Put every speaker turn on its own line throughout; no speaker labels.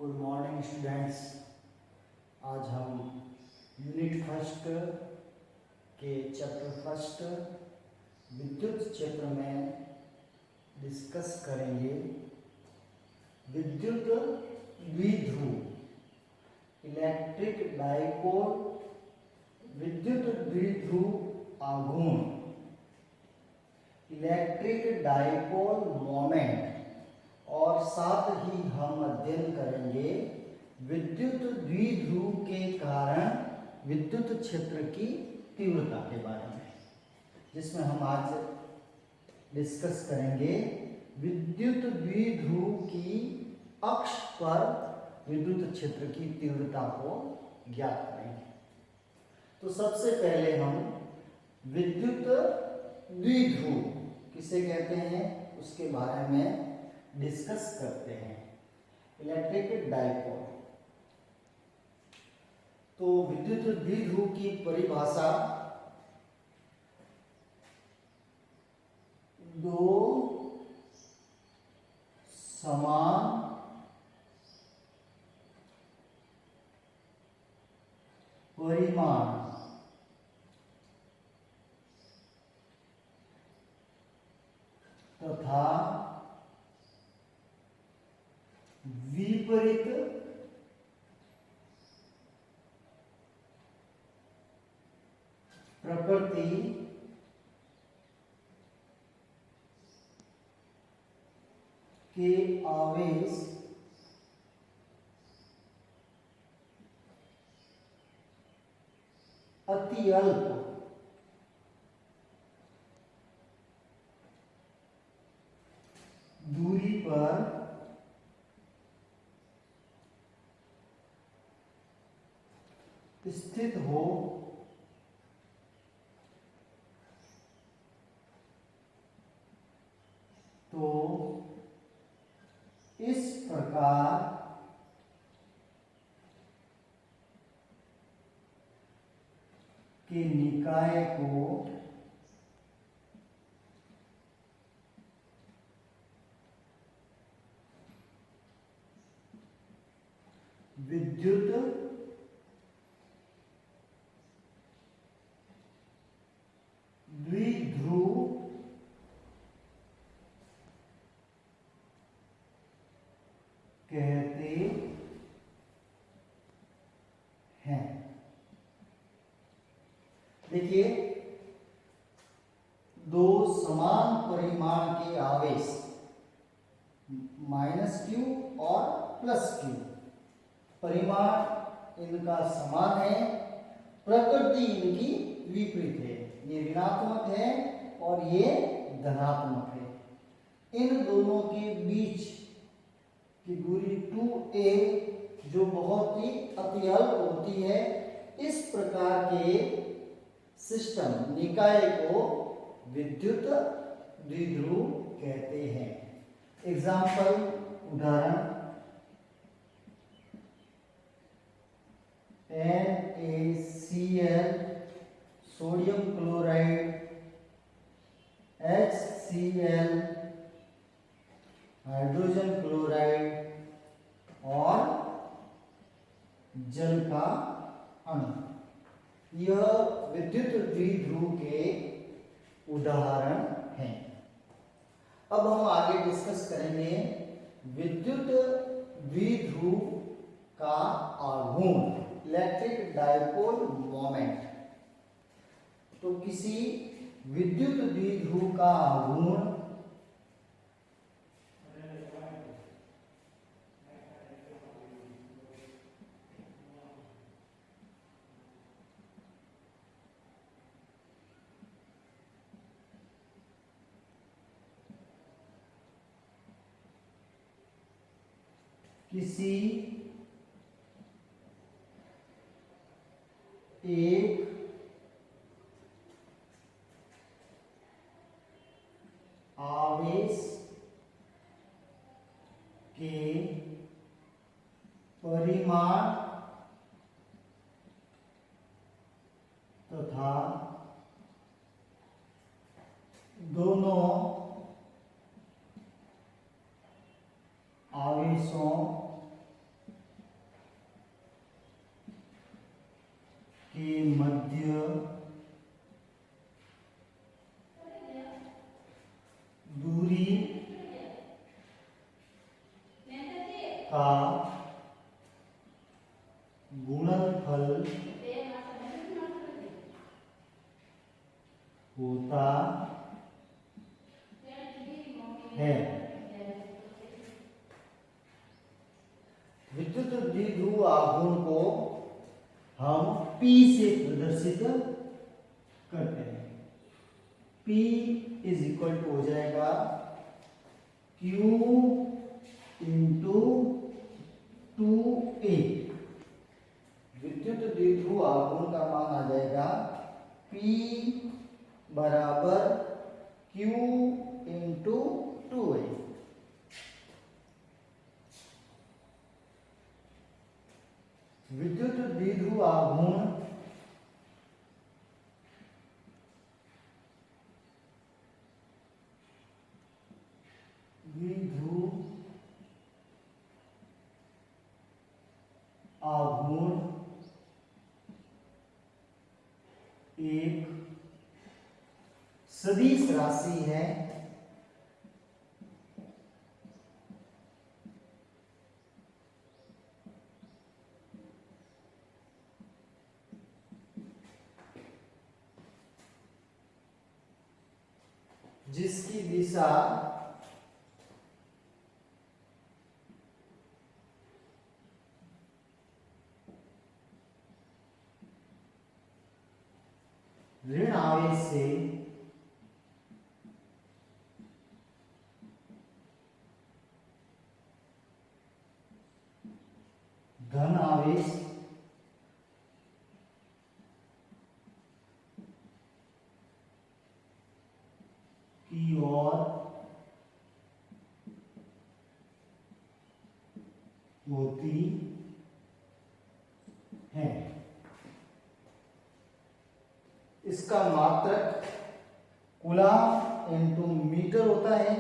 Good morning students. आज हम unit first के चैप्टर फर्स्ट विद्युत क्षेत्र में डिस्कस करेंगे विद्युत द्विध्रुव, इलेक्ट्रिक डाइपोल, विद्युत द्विध्रुव आघूर्ण, इलेक्ट्रिक डाइपोल मोमेंट और साथ ही हम अध्ययन करेंगे विद्युत द्विध्रुव के कारण विद्युत क्षेत्र की तीव्रता के बारे में, जिसमें हम आज डिस्कस करेंगे विद्युत द्विध्रुव की अक्ष पर विद्युत क्षेत्र की तीव्रता को ज्ञात करेंगे। तो सबसे पहले हम विद्युत द्विध्रुव किसे कहते हैं उसके बारे में डिस्कस करते हैं। Electric dipole. तो विद्युत द्विध्रुव की परिभाषा दो समान परिमाण तथा विपरीत प्रकृति के आवेश अति अल्प दूरी पर स्थित हो तो इस प्रकार के निकाय को विद्युत द्विध्रुव कहते हैं। देखिए, दो समान परिमाण के आवेश -q और +q, परिमाण इनका समान है, प्रकृति इनकी विपरीत है। ये ऋणात्मक है और ये धनात्मक है। इन दोनों के बीच की दूरी 2a जो बहुत ही अति अल्प होती है, इस प्रकार के सिस्टम निकाय को विद्युत द्विध्रुव कहते हैं। एग्जाम्पल, उदाहरण, NaCl sodium chloride, HCl hydrogen chloride और जल का अणु। यह विद्युत द्विध्रुव के उदाहरण हैं। अब हम आगे डिस्कस करेंगे विद्युत द्विध्रुव का आघूर्ण, इलेक्ट्रिक डाइपोल मोमेंट। तो किसी विद्युत द्विध्रुव का आघूर्ण किसी एक आवेश के परिमाण तथा दोनों आवेशों का गुणनफल होता है। विद्युत द्विध्रुव आघूर्ण को हम P से प्रदर्शित करते हैं। P इज इक्वल टू हो जाएगा Q इंटू 2A। विद्युत द्विध्रुव आघूर्ण का मान आ जाएगा P बराबर Q इंटू 2A। विद्युत द्विध्रुव आघूर्ण एक सदिश राशि है जिसकी दिशा ऋण आवेश से धन आवेश की ओर होती है। इसका मात्रक कूलम इंटू मीटर होता है।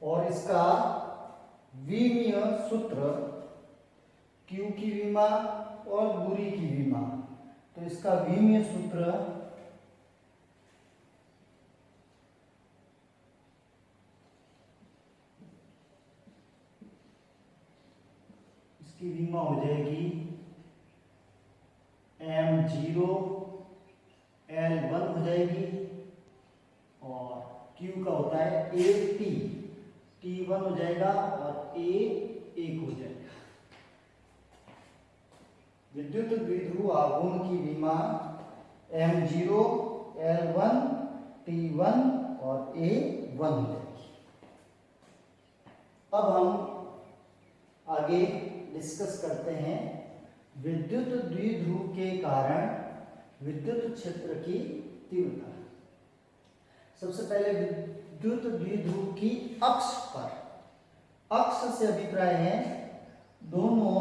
और इसका विमीय सूत्र Q की विमा और दूरी की विमा, तो इसका विमीय सूत्र इसकी विमा हो जाएगी m0 L1 हो जाएगी और Q का होता है AT, T1 हो जाएगा और A 1 हो जाएगा। विद्युत द्विध्रुव आघूर्ण की विमा m0 L1 T1 और A1 हो जाएगी। अब हम आगे डिस्कस करते हैं विद्युत द्विध्रुव के कारण विद्युत क्षेत्र की तीव्रता। सबसे पहले विद्युत द्विध्रुव की अक्ष पर, अक्ष से अभिप्राय है दोनों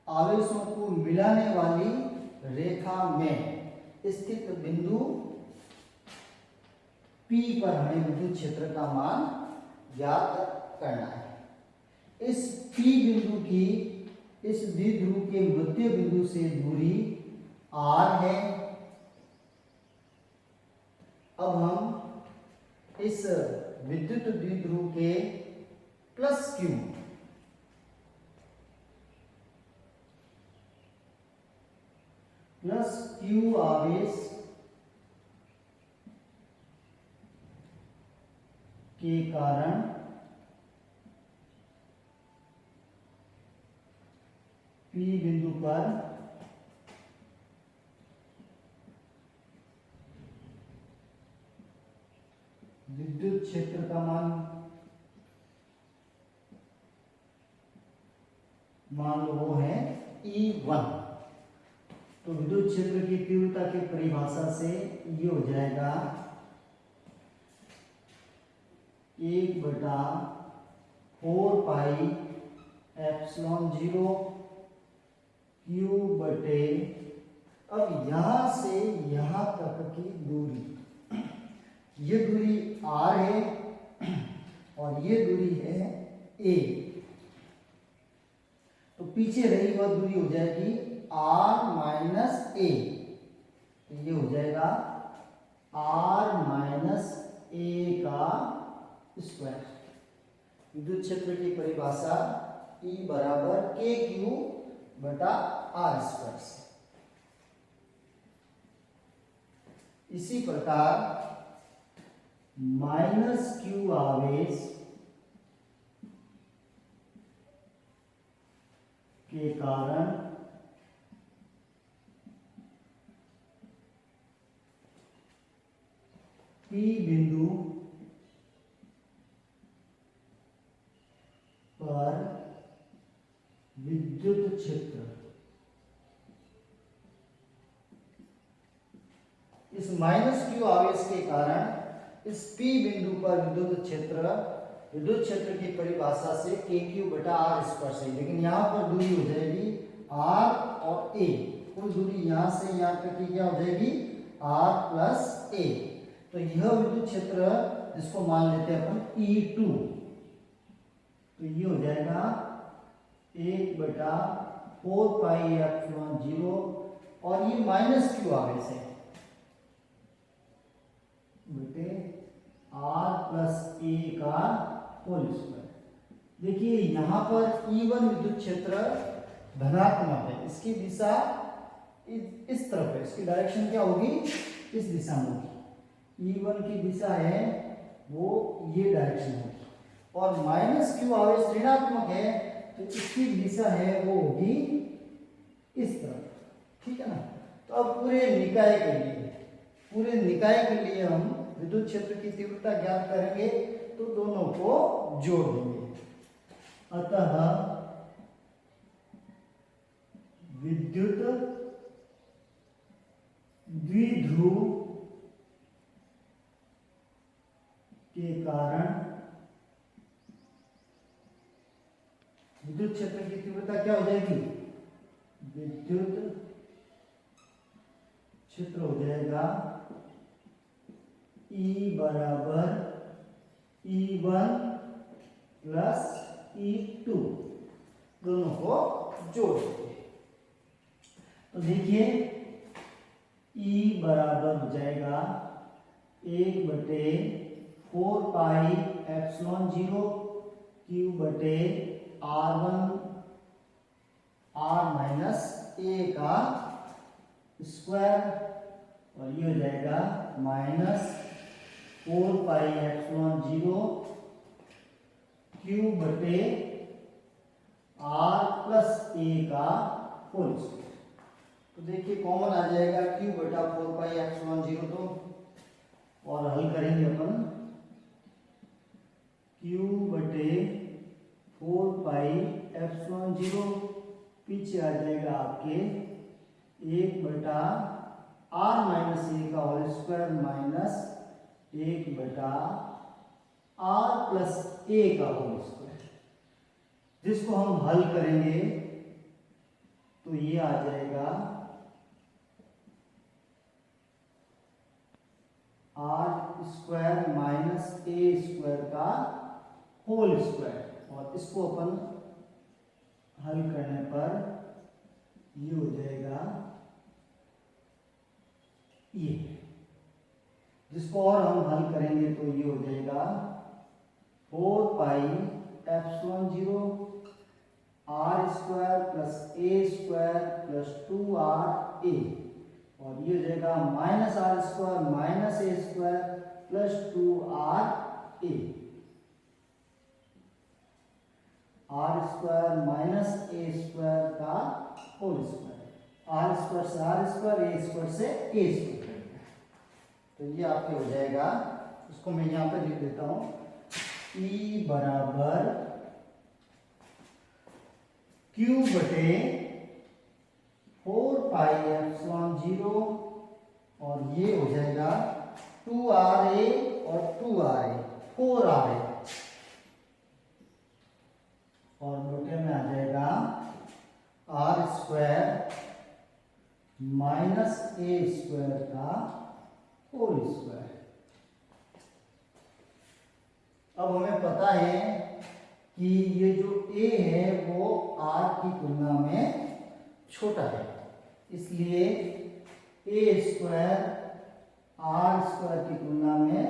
आवेशों को मिलाने वाली रेखा में स्थित बिंदु P पर हमें विद्युत क्षेत्र का मान ज्ञात करना है। इस P बिंदु की इस द्विध्रुव के मध्य बिंदु से दूरी R है। अब हम इस विद्युत द्विध्रुव के प्लस Q आवेश के कारण P बिंदु पर विद्युत क्षेत्र का मान लो वो है E1। तो विद्युत क्षेत्र की तीव्रता की परिभाषा से ये हो जाएगा 1/4 पाई एप्सिलॉन 0 Q बटे, अब यहां से यहां तक की दूरी ये दूरी r है और ये दूरी है a, तो पीछे रही वह दूरी हो जाएगी r माइनस a, तो ये हो जाएगा r माइनस a का स्क्वायर। विद्युत क्षेत्र की परिभाषा E बराबर के क्यू बटा आर स्क्वायर से। इसी प्रकार माइनस क्यू आवेश के कारण P बिंदु पर विद्युत क्षेत्र, इस माइनस क्यू आवेश के कारण इस P बिंदु पर विद्युत क्षेत्र की परिभाषा से के क्यू बटा आर स्क्वायर से, लेकिन यहाँ पर दूरी हो जाएगी r और a, कुल दूरी यहाँ से यहाँ तक की क्या हो जाएगी r प्लस a। तो यह विद्युत क्षेत्र जिसको मान लेते हैं अपन E2, तो ये हो जाएगा 1/4 पाई एप्सिलॉन 0, और ये माइनस क्यू आवेश है बटे r प्लस a का होल स्क्वायर। देखिए यहाँ पर E1 विद्युत क्षेत्र धनात्मक है, इसकी दिशा इस तरफ है, इसकी डायरेक्शन क्या होगी, इस दिशा में होगी। E1 की दिशा है वो ये डायरेक्शन होगी, और माइनस क्यू आवेश ऋणात्मक है तो इसकी दिशा है वो होगी इस तरफ, ठीक है ना। तो अब पूरे निकाय के लिए हम विद्युत क्षेत्र की तीव्रता ज्ञात करेंगे, तो दोनों को जोड़ देंगे। अतः विद्युत द्विध्रुव के कारण विद्युत क्षेत्र की तीव्रता क्या हो जाएगी, विद्युत क्षेत्र हो जाएगा E बराबर E1 प्लस E2, दोनों को जोड़ देंगे। तो देखिए E बराबर हो जाएगा 1/4 पाई एप्सिलॉन 0 Q बटे R1 R माइनस a का स्क्वायर, और ये हो जाएगा -4 पाई एप्सिलॉन 0 Q बटे R प्लस a का होल स्क्वायर। तो देखिए कॉमन आ जाएगा Q बटा 4 पाई एप्सिलॉन 0, तो और हल करेंगे अपन Q बटे 4 पाई एप्सिलॉन 0, पीछे आ जाएगा आपके 1/r माइनस a का whole square minus 1/r plus a का होल स्क्वायर, जिसको हम हल करेंगे तो ये आ जाएगा r square minus a square का होल स्क्वायर, और इसको अपन हल करने पर ये हो जाएगा ये, जिसको और हम हल करेंगे तो ये हो जाएगा 4 pi epsilon 0 r square plus a square plus 2ra, और ये हो जाएगा minus r square minus a square plus 2ra, r square minus a square का होल स्क्वायर, r स्क्वायर से r स्क्वायर, a स्क्वायर से a स्क्वायर, तो ये आपके हो जाएगा। उसको मैं यहाँ पे लिख देता हूँ, E बराबर Q बटे 4 पाई एप्सिलॉन 0, और ये हो जाएगा 2RA और 2RA 4RA, और बटे में आ जाएगा r square minus a square का होल स्क्वायर, अब हमें पता है कि ये जो a है वो r की तुलना में छोटा है, इसलिए a स्क्वायर r स्क्वायर की तुलना में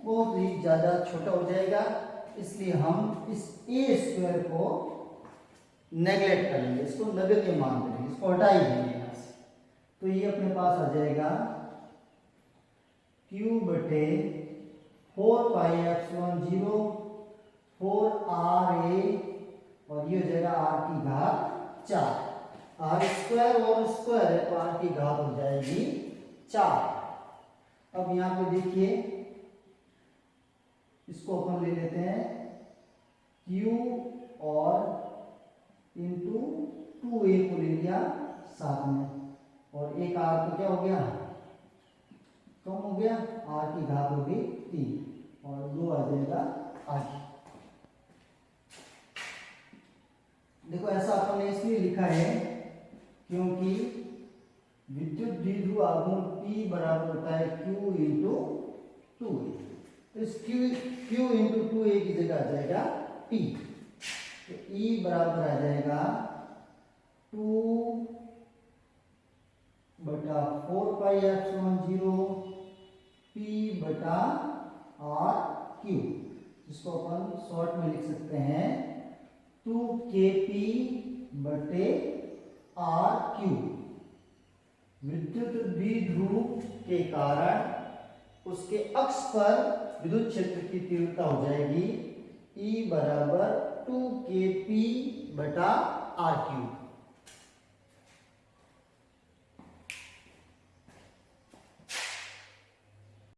बहुत ही ज़्यादा छोटा हो जाएगा, इसलिए हम इस a स्क्वायर को नेगलेक्ट कर लेंगे, इसको नगण्य मान देंगे, इसको हटा ही देंगे यहाँ से। तो ये अपने पास आ जाएगा q बटे 4πε0 4ra और ये हो जाएगा r की घात 4। r स्क्वायर और स्क्वायर है तो r की घात हो जाएगी 4। अब यहाँ पे देखिए, इसको अपन ले लेते हैं q और इंटू 2a को ले लिया साथ में, और एक r तो क्या हो गया, कम हो गया, r की घात हो गई 3 और 2 आ जाएगा आगे। देखो ऐसा अपन ने इसलिए लिखा है क्योंकि विद्युत द्विध्रुव आघूर्ण P बराबर होता है Q इंटू 2a, तो इस Q इंटू 2a की जगह आ जाएगा P, तो E बराबर आ जाएगा 2 बटा 4πε0 P बटा R Q, जिसको अपन शॉर्ट में लिख सकते हैं 2kP बटे R Q। विद्युत द्विध्रुव के कारण उसके अक्ष पर विद्युत क्षेत्र की तीव्रता हो जाएगी E बराबर 2kP बटा R Q।